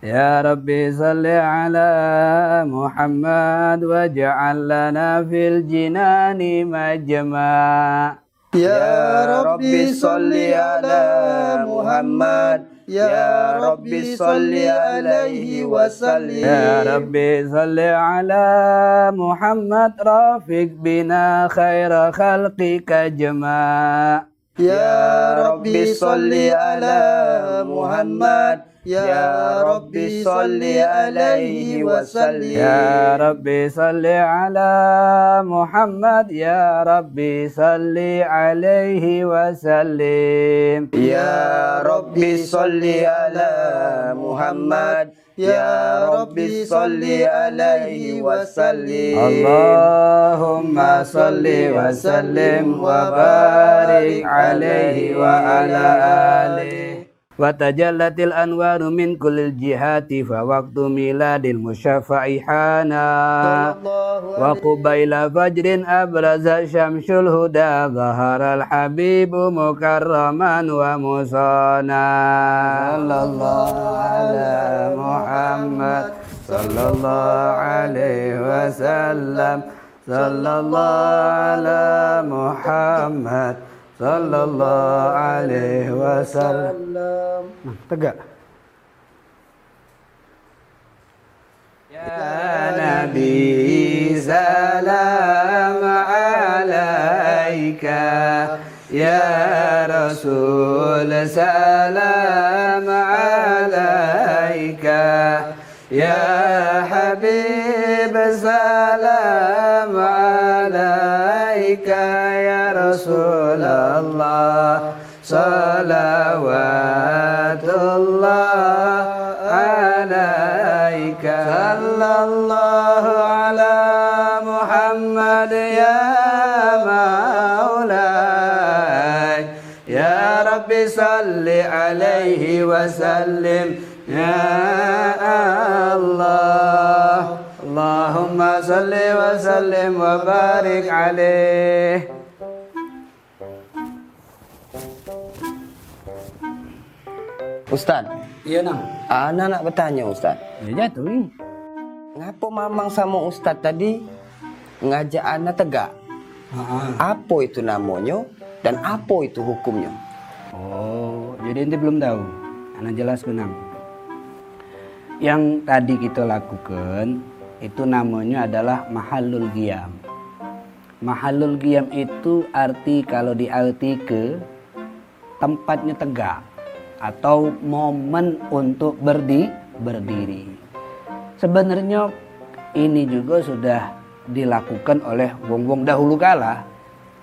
يا ربي صل على محمد واجعل لنا في الجنان مجمع يا ربي صل على محمد يا ربي صل عليه وسلم يا ربي صل على محمد رافق بنا خير خلقك جمع يا ربي صل على محمد يا ربي صل عليه وسلم يا ربي صل على محمد يا ربي صل عليه وسلم يا ربي صل على محمد يا ربي صل عليه وسلم اللهم صل وسلم وبارك عليه وعلى آله وتجلت الأنوار من كل الجهات فوقت ميلاد المشفع حانا وقبيل فجر أبرز شمس الهدى ظهر الحبيب مكرما ومصانا صلى الله على محمد صلى الله عليه وسلم صلى الله على محمد sallallahu alaihi wasallam. Tegak. Ya Nabi salam alaika, ya Rasul salam alaika, ya Habib salam alaika, ya Rasulullah salawatullah alaika. Sallallahu ala Muhammad ya maulay, ya Rabbi salli alaihi wasallim ya Allah. Allahumma salli wa sallim wa barik alaih. Ustaz, Iya nang. Ana nak bertanya Ustaz. Ya jatuh ni. Ngapa mamang sama Ustaz tadi ngajak Ana tegak? Apa itu namanya dan apa itu hukumnya? Oh, jadi ente belum tahu. Ana jelaskan nang. Yang tadi kita lakukan itu namanya adalah mahallul qiyam. Mahallul qiyam itu arti kalau diarti ke tempatnya tegak atau momen untuk berdiri. Sebenarnya ini juga sudah dilakukan oleh wong-wong dahulu kala.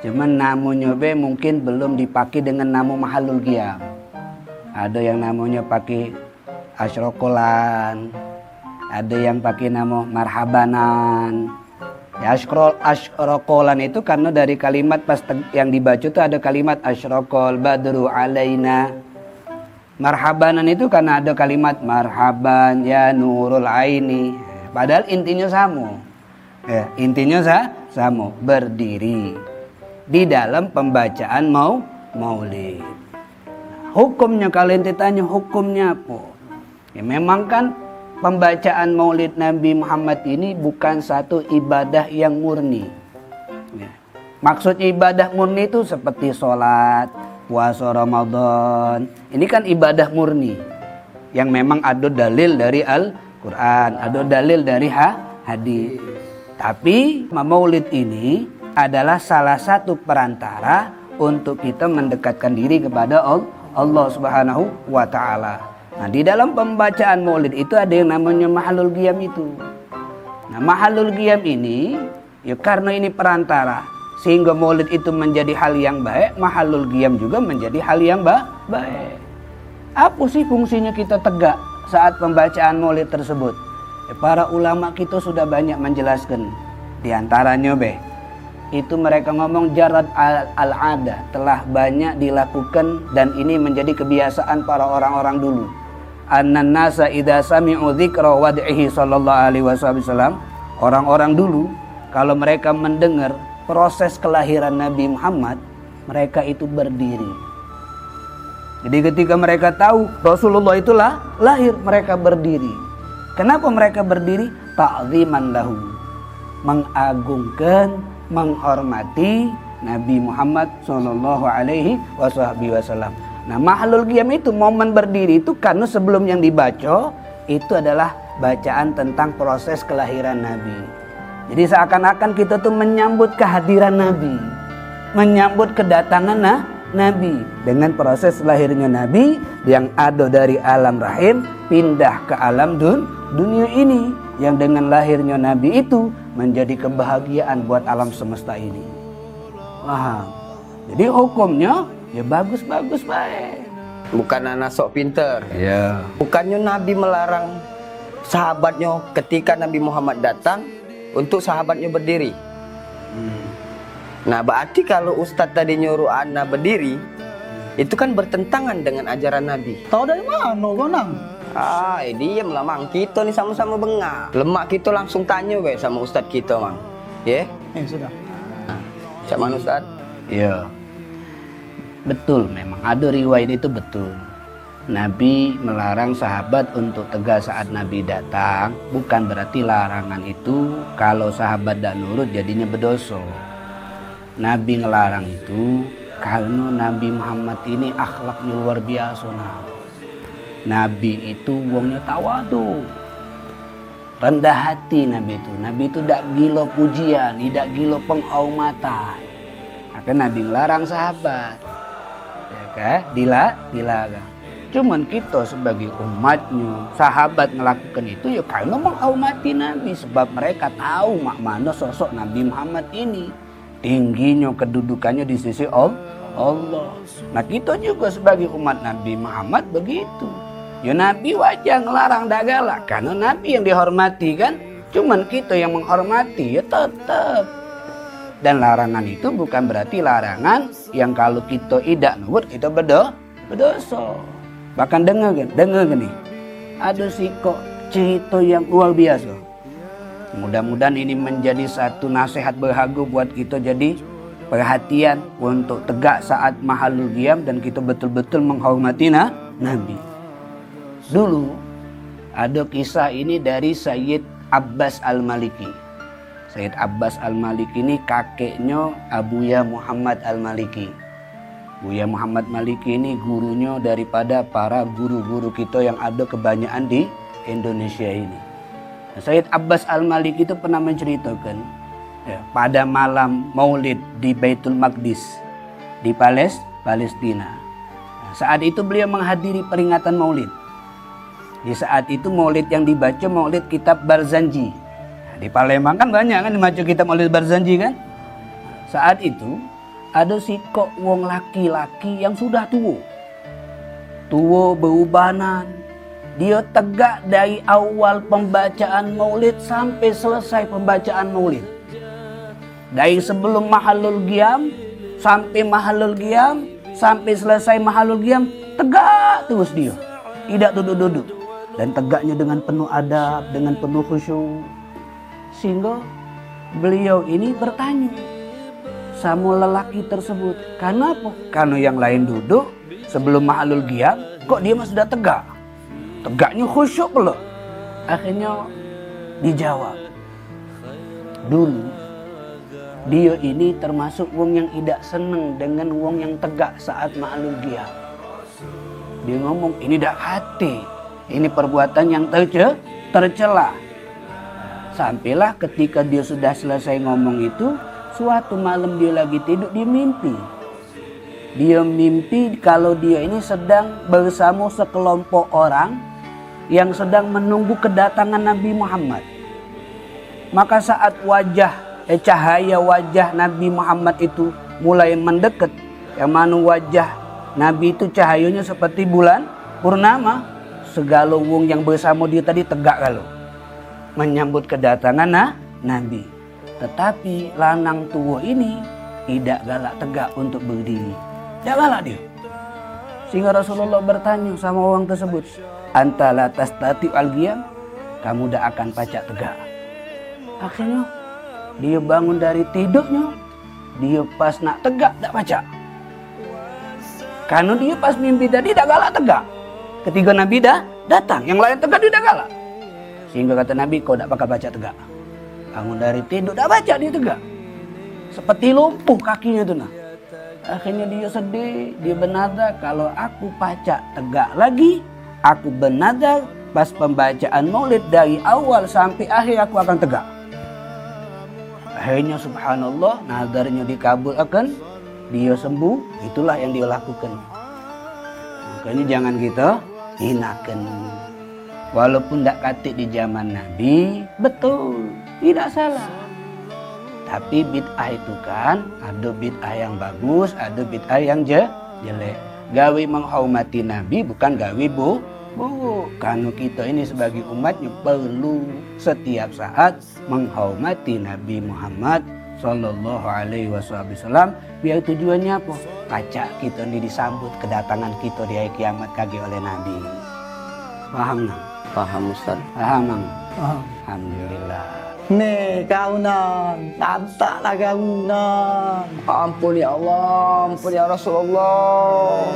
Cuman namanya mungkin belum dipakai dengan nama mahallul qiyam. Ada yang namanya pakai asyrokolan, ada yang pakai nama marhabanan. Ya, asyrokolan itu karena dari kalimat pas yang dibaca itu ada kalimat asyrokol badru alaina. Marhabanan itu karena ada kalimat marhaban ya nurul aini. Padahal intinya sama. Ya, intinya sama, berdiri di dalam pembacaan maulid. Hukumnya kalian ditanya hukumnya apa? Ya, memang kan pembacaan maulid Nabi Muhammad ini bukan satu ibadah yang murni. Ya. Maksud ibadah murni itu seperti sholat, puasa Ramadan. Ini kan ibadah murni yang memang ada dalil dari Al-Quran, ada dalil dari hadis. Tapi maulid ini adalah salah satu perantara untuk kita mendekatkan diri kepada Allah Subhanahu wa ta'ala. Nah, di dalam pembacaan maulid itu ada yang namanya mahallul qiyam itu. Nah, mahallul qiyam ini ya karena ini perantara sehingga maulid itu menjadi hal yang baik, mahallul qiyam juga menjadi hal yang baik. Apa sih fungsinya kita tegak saat pembacaan maulid tersebut? Ya, para ulama kita sudah banyak menjelaskan. Di antaranya itu mereka ngomong jarad al-ada telah banyak dilakukan dan ini menjadi kebiasaan para orang-orang dulu. Annan nasa idza sami'u dzikra wad'ihi sallallahu alaihi wasallam, orang-orang dulu kalau mereka mendengar proses kelahiran Nabi Muhammad, mereka itu berdiri. Jadi ketika mereka tahu Rasulullah itulah lahir, mereka berdiri. Kenapa mereka berdiri? Ta'ziman lahu, mengagungkan, menghormati Nabi Muhammad sallallahu alaihi wasallam. Nah, mahallul qiyam itu, momen berdiri itu, karena sebelum yang dibaca itu adalah bacaan tentang proses kelahiran Nabi. Jadi seakan-akan kita tuh menyambut kehadiran Nabi, menyambut kedatangan Nabi dengan proses lahirnya Nabi yang ada dari alam rahim pindah ke alam dunia ini, yang dengan lahirnya Nabi itu menjadi kebahagiaan buat alam semesta ini. Wah, jadi hukumnya ya bagus-bagus baik. Bukan anak sok pinter. Ya. Bukannya Nabi melarang sahabatnya ketika Nabi Muhammad datang untuk sahabatnya berdiri. Nah, berarti kalau Ustadz tadi nyuruh Ana berdiri, itu kan bertentangan dengan ajaran Nabi. Tahu dari mana kau nang? Diem lah mang, kita nih sama-sama bengak. Lemak kita langsung tanya we sama Ustadz kita mang. Ya? Sudah. Cak mana Ustadz? Ya. Betul, memang ada riwayat itu betul. Nabi melarang sahabat untuk tegas saat Nabi datang. Bukan berarti larangan itu kalau sahabat tidak nurut jadinya berdosa. Nabi ngelarang itu karena Nabi Muhammad ini akhlaknya luar biasa. Nabi itu wongnya tawadu, rendah hati Nabi itu. Nabi itu tidak gila pujian, tidak gila penghormatan. Maka Nabi ngelarang sahabat. Ya kan? Dilarang. Cuman kita sebagai umatnya, sahabat ngelakukan itu ya karena menghormati Nabi, sebab mereka tahu mana sosok Nabi Muhammad ini. Tingginya kedudukannya di sisi Allah. Nah, kita juga sebagai umat Nabi Muhammad begitu. Ya Nabi wajah ngelarang dak galak karena Nabi yang dihormati kan. Cuman kita yang menghormati ya tetap. Dan larangan itu bukan berarti larangan yang kalau kita tidak nurut kita berdosa. Bahkan dengar nih. Ada kok cerita yang luar biasa. Mudah-mudahan ini menjadi satu nasihat berharga buat kita, jadi perhatian untuk tegak saat mahallul qiyam dan kita betul-betul menghormati Nabi. Dulu ada kisah ini dari Sayyid Abbas Al-Maliki. Sayyid Abbas Al-Maliki ini kakeknya Abuya Muhammad Al-Maliki. Buya Muhammad Maliki ini gurunya daripada para guru-guru kita yang ada kebanyakan di Indonesia ini. Sayyid Abbas Al-Maliki itu pernah menceritakan ya, pada malam Maulid di Baitul Maqdis di Palestina. Nah, saat itu beliau menghadiri peringatan Maulid. Di saat itu Maulid yang dibaca Maulid kitab Barzanji. Nah, di Palembang kan banyak kan dibaca kitab Maulid Barzanji kan. Saat itu ada kok wong laki-laki yang sudah tua berubanan. Dia tegak dari awal pembacaan maulid sampai selesai pembacaan maulid. Dari sebelum mahallul qiyam sampai mahallul qiyam, sampai selesai mahallul qiyam, tegak terus dia. Tidak duduk-duduk. Dan tegaknya dengan penuh adab, dengan penuh khusyuk. Sehingga beliau ini bertanya sama lelaki tersebut, kenapa? Karena yang lain duduk sebelum mahallul qiyam, kok dia masih sudah tegak? Tegaknya khusyuk pula. Akhirnya dijawab, dulu dia ini termasuk wong yang tidak senang dengan wong yang tegak saat mahallul qiyam. Dia ngomong ini dak hati, ini perbuatan yang tercela. Sampailah ketika dia sudah selesai ngomong itu, suatu malam dia lagi tidur, dia mimpi. Dia mimpi kalau dia ini sedang bersama sekelompok orang yang sedang menunggu kedatangan Nabi Muhammad. Maka saat cahaya wajah Nabi Muhammad itu mulai mendekat, yang mana wajah Nabi itu cahayanya seperti bulan purnama, segala wong yang bersama dia tadi tegak kalau menyambut kedatangan Nabi. Tetapi lanang tua ini tidak galak tegak untuk berdiri. Tidak galak dia. Sehingga Rasulullah bertanya sama orang tersebut, anta la tastati al-qiyam, kamu tidak akan pacak tegak. Akhirnya dia bangun dari tidurnya, dia pas nak tegak tak pacak. Karena dia pas mimpi tadi dah galak tegak. Ketika Nabi dah datang, yang lain tegak dia dah galak. Sehingga kata Nabi, kau tak pakai baca tegak. Bangun dari tidur, dah baca dia tegak. Seperti lumpuh kakinya tu nah. Akhirnya dia sedih, dia bernadar kalau aku baca tegak lagi, aku bernadar pas pembacaan maulid dari awal sampai akhir aku akan tegak. Akhirnya subhanallah, nadarnya dikabulkan, dia sembuh, itulah yang dia lakukan. Makanya jangan kita hinakan. Walaupun tak katik di zaman Nabi, betul, tidak salah. Tapi bid'ah itu kan ada bid'ah yang bagus, ada bid'ah yang jelek. Gawe menghormati Nabi bukan gawe buruk. Karena kita ini sebagai umatnya perlu setiap saat menghormati Nabi Muhammad Sallallahu Alaihi Wasallam. Biar tujuannya apa? Kaca kita ini disambut kedatangan kita di hari kiamat kaki oleh Nabi. Paham nggak? Paham Ustaz. Paham nggak? Alhamdulillah. Nih kau nan, tantaklah kau nan. Ampun ya Allah, ampun ya Rasulullah.